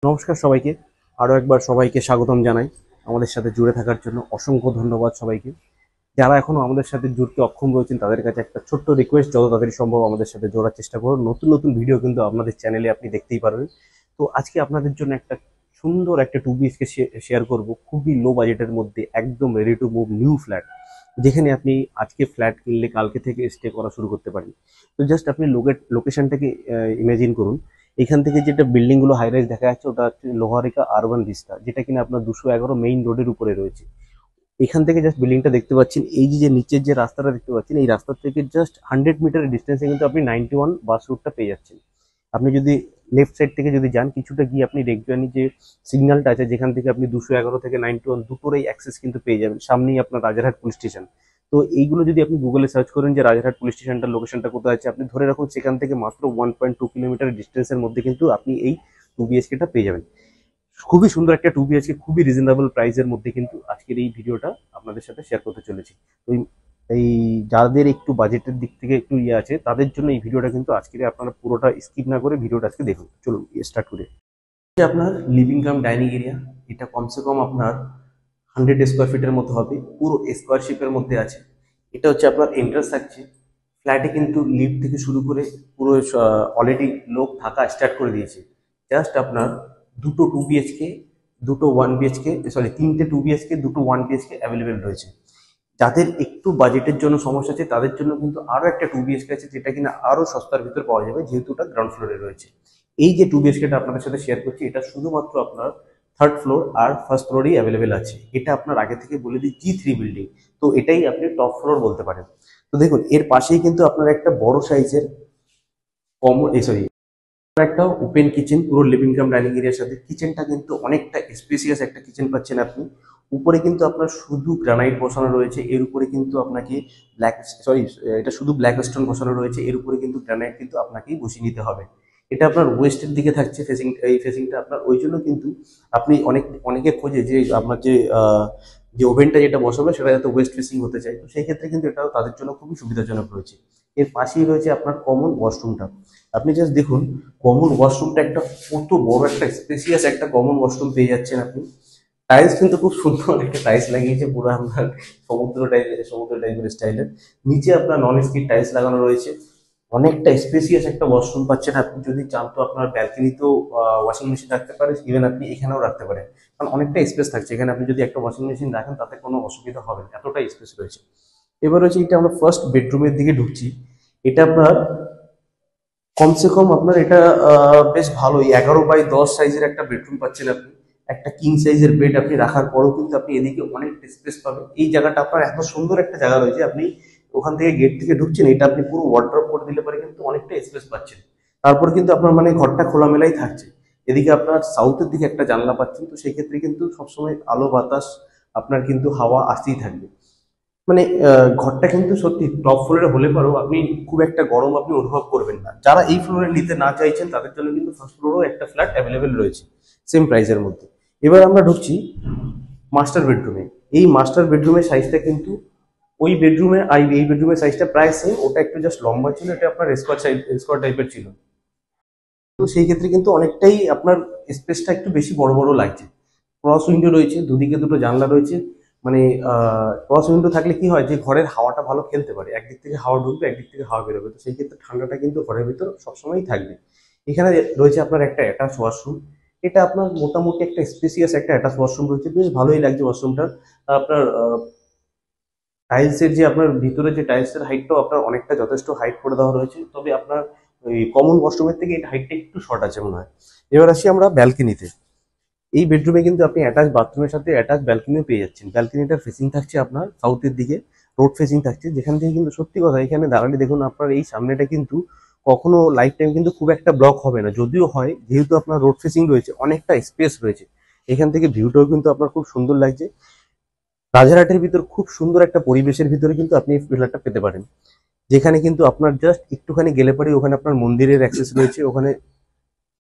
নমস্কার সবাইকে। আরও একবার সবাইকে স্বাগতম জানাই। আমাদের সাথে জুড়ে থাকার জন্য অসংখ্য ধন্যবাদ সবাইকে। যারা এখনো আমাদের সাথে জুড়তে অক্ষম রয়েছেন তাদের কাছে একটা ছোট্ট রিকোয়েস্ট, যত তাড়াতাড়ি সম্ভব আমাদের সাথে জোড়ার চেষ্টা করুন। নতুন নতুন ভিডিও কিন্তু আপনাদের চ্যানেলে আপনি দেখতেই পারবেন। তো আজকে আপনাদের জন্য একটা সুন্দর একটা 2 BHK শেয়ার করব, খুবই লো বাজেটের মধ্যে, একদম ready to move new flat, যেখানে আপনি আজকে ফ্ল্যাট কিনলে কালকে থেকে স্টে করা শুরু করতে পারেন। তো জাস্ট আপনি লোকেশনটাকে ইমাজিন করুন। এখান থেকে যেটা বিল্ডিং গুলো হাই রাইজ দেখা যাচ্ছে ওটা হচ্ছে লোহারিকা আরবান ভিস্তা, যেটা কিনা আপনার 211 মেইন রোডের উপরে রয়েছে। এখান থেকে জাস্ট বিল্ডিংটা দেখতে পাচ্ছেন, এই যে নিচের যে রাস্তাটা দেখতে পাচ্ছেন, এই রাস্তা থেকে জাস্ট 100 মিটারের ডিস্টেন্সে কিন্তু আপনি 91 বাস রুটটা পেয়ে যাচ্ছেন। আপনি যদি লেফট সাইড থেকে যদি যান কিছুটা গিয়ে আপনি রেগজুয়ানি যে সিগন্যালটা আছে, যেখান থেকে আপনি 211 থেকে 91 দুটোরই অ্যাক্সেস কিন্তু পেয়ে যাবেন। সামনেই আপনার রাজারহাট পুলিশ স্টেশন। তো এইগুলো যদি আপনি গুগলে সার্চ করেন যে রাজারহাট পুলিশ স্টেশনটার লোকেশনটা কোথায় আছে, আপনি ধরে রাখুন সেখান থেকে মাত্র 1.2 কিলোমিটার ডিস্টেন্সের মধ্যে কিন্তু আপনি এই 2 BHKটা পেয়ে যাবেন। খুবই সুন্দর একটা 2 BHK, খুবই রিজনেবল প্রাইসের মধ্যে কিন্তু আজকের এই ভিডিওটা আপনাদের সাথে শেয়ার করতে চলেছি। তো এই যাদের একটু বাজেটের দিক থেকে একটু ইয়ে আছে তাদের জন্য এই ভিডিওটা কিন্তু আজকে আপনারা পুরোটা স্কিপ না করে ভিডিওটা আজকে দেখুন। চলুন স্টার্ট করি। আপনার লিভিং কাম ডাইনিং এরিয়া, এটা কমসে কম আপনার 100 স্কোয়ার ফিটের মতো হবে, পুরো স্কোয়ারশিপের মধ্যে আছে। এটা হচ্ছে আপনার এন্ট্রান্স থাকছে। ফ্ল্যাটে কিন্তু লিফট থেকে শুরু করে পুরো অলরেডি লোক থাকা স্টার্ট করে দিয়েছে। জাস্ট আপনার দুটো 2 BHK, দুটো 1 BHK, সরি তিনটে 2 BHK, দুটো 1 BHK অ্যাভেলেবেল রয়েছে। যাদের একটু বাজেটের জন্য সমস্যা আছে তাদের জন্য কিন্তু আরো একটা 2 BHK আছে, যেটা কিনা আরো সস্তার ভিতর পাওয়া যাবে, যেহেতু ওটা গ্রাউন্ড ফ্লোরে রয়েছে। এই যে 2 BHKটা আপনাদের সাথে শেয়ার করছি, এটা শুধুমাত্র আপনার থার্ড ফ্লোর আর ফার্স্ট ফ্লোরেই অ্যাভেলেবেল আছে। এটা আপনার আগে থেকে বলে দিই G3 বিল্ডিং, তো এটাই আপনি টপ ফ্লোর বলতে পারেন। তো দেখুন এর পাশেই কিন্তু আপনার একটা বড় সাইজের কমন সরি একটা ওপেন কিচেন, পুরো লিভিং কাম ডাইনিং এরিয়ার সাথে। কিচেনটা কিন্তু অনেকটা স্পেসিয়াস একটা কিচেন পাচ্ছেন আপনি। উপরে কিন্তু আপনার শুধু গ্রানাইট বসানো রয়েছে, এর উপরে কিন্তু আপনাকে ব্ল্যাক সরি এটা শুধু ব্ল্যাক স্টোন বসানো রয়েছে, এর উপরে কিন্তু গ্রানাইট কিন্তু আপনাকেই বসিয়ে নিতে হবে। এটা আপনার ওয়েস্টের দিকে থাকছে ফেসিং, এই ফেসিংটা আপনার ওই জন্য কিন্তু আপনি অনেকে খোঁজে যে আপনার যে ওভেনটা যেটা বসাবে সেটা যাতে ওয়েস্ট ফেসিং হতে চায়, তো সেই ক্ষেত্রে কিন্তু এটা তাদের জন্য খুবই সুবিধাজনক রয়েছে। এর পাশেই রয়েছে আপনার কমন ওয়াশরুমটা। আপনি জাস্ট দেখুন কমন ওয়াশরুমটা একটা কত বড় একটা স্পেসিয়াস একটা কমন ওয়াশরুম পেয়ে যাচ্ছেন আপনি। টাইলস কিন্তু খুব সুন্দর একটা টাইলস লাগিয়েছে, পুরো আপনার সমুদ্র টাইপের স্টাইলের। নিচে আপনার নন স্কিড টাইলস লাগানো রয়েছে। অনেকটা স্পেসিয়াস একটা ওয়াশরুম পাচ্ছেন আপনি। যদি চান তো আপনার ব্যালকনিতেও ওয়াশিং মেশিন রাখতে পারেন, ইভেন আপনি এখানেও রাখতে পারেন, কারণ অনেকটা স্পেস থাকছে এখানে। আপনি যদি একটা ওয়াশিং মেশিন রাখেন তাতে কোনো অসুবিধা হবে না, এতটাই স্পেস রয়েছে। এবার হচ্ছে এটা আমরা ফার্স্ট বেডরুমের দিকে ঢুকছি। এটা আপনার কমসে কম আপনার এটা বেশ ভালোই 11 বাই 10 সাইজের একটা বেডরুম পাচ্ছেন আপনি। একটা কিং সাইজের বেড আপনি রাখার পরেও কিন্তু আপনি এদিকে অনেক স্পেস পাবেন। এই জায়গাটা আপনার এত সুন্দর একটা জায়গা রয়েছে, আপনি ওখান থেকে গেট থেকে ঢুকছেন, এটা আপনি পুরো ওয়ার্ড্রপ করে দিলে পারে কিন্তু অনেকটা স্পেস পাচ্ছেন। তারপর কিন্তু আপনার মানে ঘরটা খোলামেলাই থাকছে। এদিকে আপনার সাউথের দিকে একটা জানলা পাচ্ছেন, তো সেই ক্ষেত্রে কিন্তু সবসময় আলো বাতাস আপনার কিন্তু হাওয়া আসতেই থাকবে। মানে ঘরটা কিন্তু সত্যি টপ ফ্লোরে হলে পরেও আপনি খুব একটা গরম আপনি অনুভব করবেন না। যারা এই ফ্লোরে নিতে না চাইছেন তাদের জন্য কিন্তু ফার্স্ট ফ্লোরেও একটা ফ্ল্যাট অ্যাভেলেবেল রয়েছে সেম প্রাইসের মধ্যে। এবার আমরা ঢুকছি মাস্টার বেডরুমে। এই মাস্টার বেডরুমের সাইজটা কিন্তু ওই বেডরুমে এই বেডরুমের সাইজটা প্রায় সেম, ওটা একটু জাস্ট লম্বা ছিল, এটা আপনার স্কোয়ার টাইপের ছিল। তো সেই ক্ষেত্রে কিন্তু অনেকটাই আপনার স্পেসটা একটু বেশি বড় বড় লাগছে। ক্রস উইন্ডো রয়েছে, দুদিকে দুটো জানলা রয়েছে। মানে ক্রস উইন্ডো থাকলে কি হয় যে ঘরের হাওয়াটা ভালো খেলতে পারে, একদিক থেকে হাওয়া ঢুকবে একদিক থেকে হাওয়া বেরোবে, তো সেই ক্ষেত্রে ঠান্ডাটা কিন্তু ঘরের ভিতর সবসময়ই থাকবে। এখানে রয়েছে আপনার একটা অ্যাটাচ ওয়াশরুম। এটা আপনার মোটামুটি একটা স্পেসিয়াস একটা অ্যাটাচ ওয়াশরুম রয়েছে, বেশ ভালোই লাগছে ওয়াশরুমটা। আপনার টাইলসের যে আপনার ভিতরে যে টাইলসের হাইটটাও আপনার অনেকটা যথেষ্ট হাইট করে দেওয়া রয়েছে, তবে আপনার ওই কমন ওয়াশরুমের থেকে এটা হাইটটা একটু শর্ট আছে মনে হয়। এবার আসি আমরা ব্যালকনিতে। এই বেডরুমে কিন্তু আপনি অ্যাটাচ বাথরুমের সাথে অ্যাটাচ ব্যালকনিও পেয়ে যাচ্ছেন। ব্যালকনিটার ফেসিং থাকছে আপনার সাউথের দিকে, রোড ফেসিং থাকছে, যেখান থেকে কিন্তু সত্যি কথা এখানে দাঁড়ালে দেখুন আপনার এই সামনেটা কিন্তু কখনো লাইফ টাইম কিন্তু খুব একটা ব্লক হবে না। যদিও হয়, যেহেতু আপনার রোড ফেসিং রয়েছে অনেকটা স্পেস রয়েছে, এখান থেকে ভিউটাও কিন্তু আপনার খুব সুন্দর লাগছে। রাজারহাটের ভিতর খুব সুন্দর একটা পরিবেশের ভিতরে কিন্তু আপনি এই ফ্ল্যাটটা পেতে পারেন, যেখানে কিন্তু আপনার জাস্ট একটুখানি গেলে পরে ওখানে আপনার মন্দিরের অ্যাক্সেস রয়েছে, ওখানে